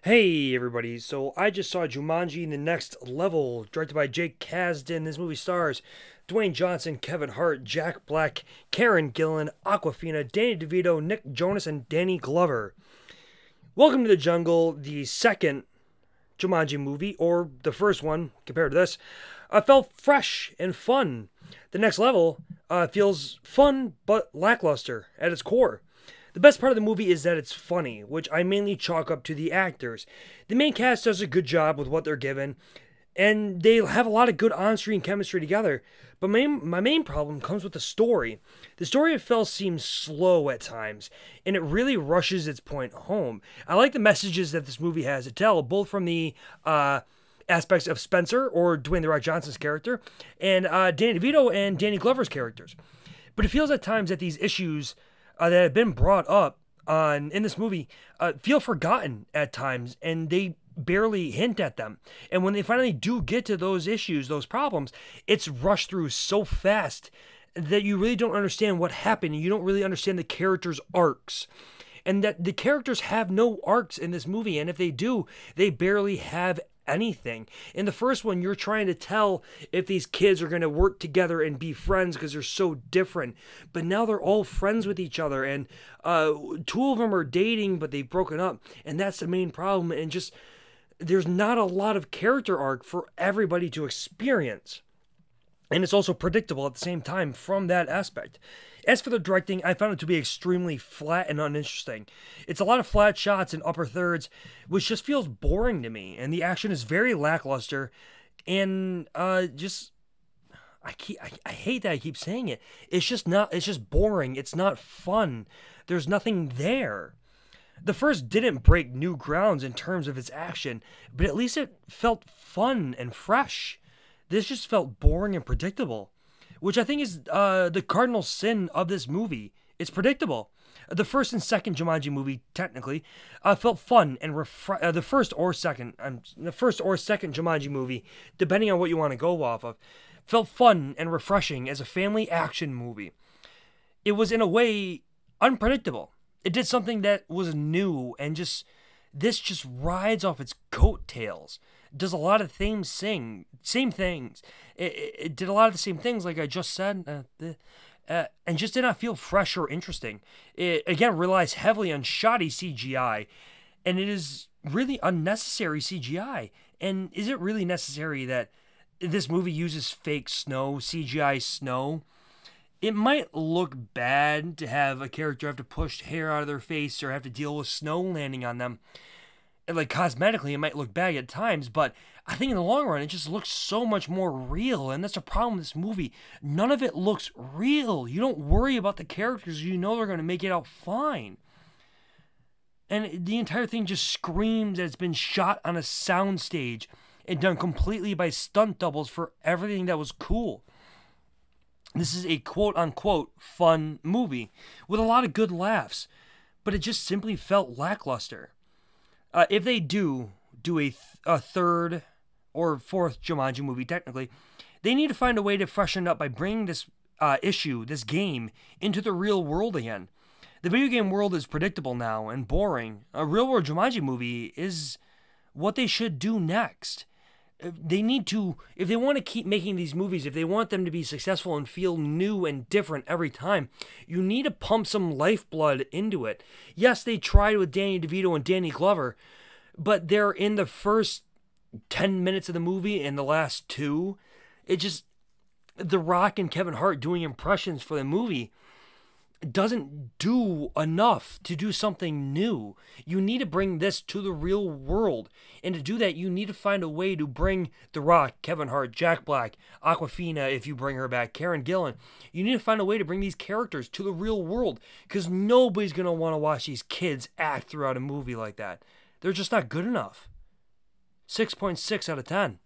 Hey everybody, so I just saw Jumanji in the Next Level, directed by Jake Kasdan. This movie stars Dwayne Johnson, Kevin Hart, Jack Black, Karen Gillan, Aquafina, Danny DeVito, Nick Jonas, and Danny Glover. Welcome to the Jungle, the second Jumanji movie, or the first one compared to this, felt fresh and fun. The Next Level feels fun but lackluster at its core. The best part of the movie is that it's funny, which I mainly chalk up to the actors. The main cast does a good job with what they're given, and they have a lot of good on-screen chemistry together. But my main problem comes with the story. The story itself seems slow at times, and it really rushes its point home. I like the messages that this movie has to tell, both from the aspects of Spencer, or Dwayne "The Rock" Johnson's character, and Danny DeVito and Danny Glover's characters. But it feels at times that these issues that have been brought up in this movie feel forgotten at times, and they barely hint at them. And when they finally do get to those issues, those problems, it's rushed through so fast that you really don't understand what happened. You don't really understand the characters' arcs. And that the characters have no arcs in this movie, and if they do, they barely have anything. In the first one, you're trying to tell if these kids are going to work together and be friends because they're so different. But now they're all friends with each other, and two of them are dating, but they've broken up, and that's the main problem. And just there's not a lot of character arc for everybody to experience. And it's also predictable at the same time from that aspect. As for the directing, I found it to be extremely flat and uninteresting. It's a lot of flat shots and upper thirds, which just feels boring to me. And the action is very lackluster, and I hate that I keep saying it. It's just boring. It's not fun. There's nothing there. The first didn't break new grounds in terms of its action, but at least it felt fun and fresh. This just felt boring and predictable, which I think is the cardinal sin of this movie. It's predictable. The first and second Jumanji movie, technically, felt fun and the first or second Jumanji movie, depending on what you want to go off of, felt fun and refreshing as a family action movie. It was in a way unpredictable. It did something that was new, and this just rides off its coattails. Does a lot of same things. It did a lot of the same things, like I just said, and just did not feel fresh or interesting. It, again, relies heavily on shoddy CGI, and it is really unnecessary CGI. And is it really necessary that this movie uses fake snow, CGI snow? It might look bad to have a character have to push hair out of their face or have to deal with snow landing on them. Like, cosmetically, it might look bad at times, but I think in the long run, it just looks so much more real, and that's the problem with this movie. None of it looks real. You don't worry about the characters. You know they're going to make it out fine. And the entire thing just screams that it's been shot on a soundstage and done completely by stunt doubles for everything that was cool. This is a quote-unquote fun movie with a lot of good laughs, but it just simply felt lackluster. If they do a third or fourth Jumanji movie, technically, they need to find a way to freshen it up by bringing this this game, into the real world again. The video game world is predictable now and boring. A real-world Jumanji movie is what they should do next. They need to, if they want to keep making these movies, if they want them to be successful and feel new and different every time, you need to pump some lifeblood into it. Yes, they tried with Danny DeVito and Danny Glover, but they're in the first 10 minutes of the movie and the last two. The Rock and Kevin Hart doing impressions for the movie doesn't do enough to do something new. You need to bring this to the real world. And to do that, you need to find a way to bring The Rock, Kevin Hart, Jack Black, Aquafina, if you bring her back, Karen Gillan. You need to find a way to bring these characters to the real world, because nobody's going to want to watch these kids act throughout a movie like that. They're just not good enough. 6.6 out of 10.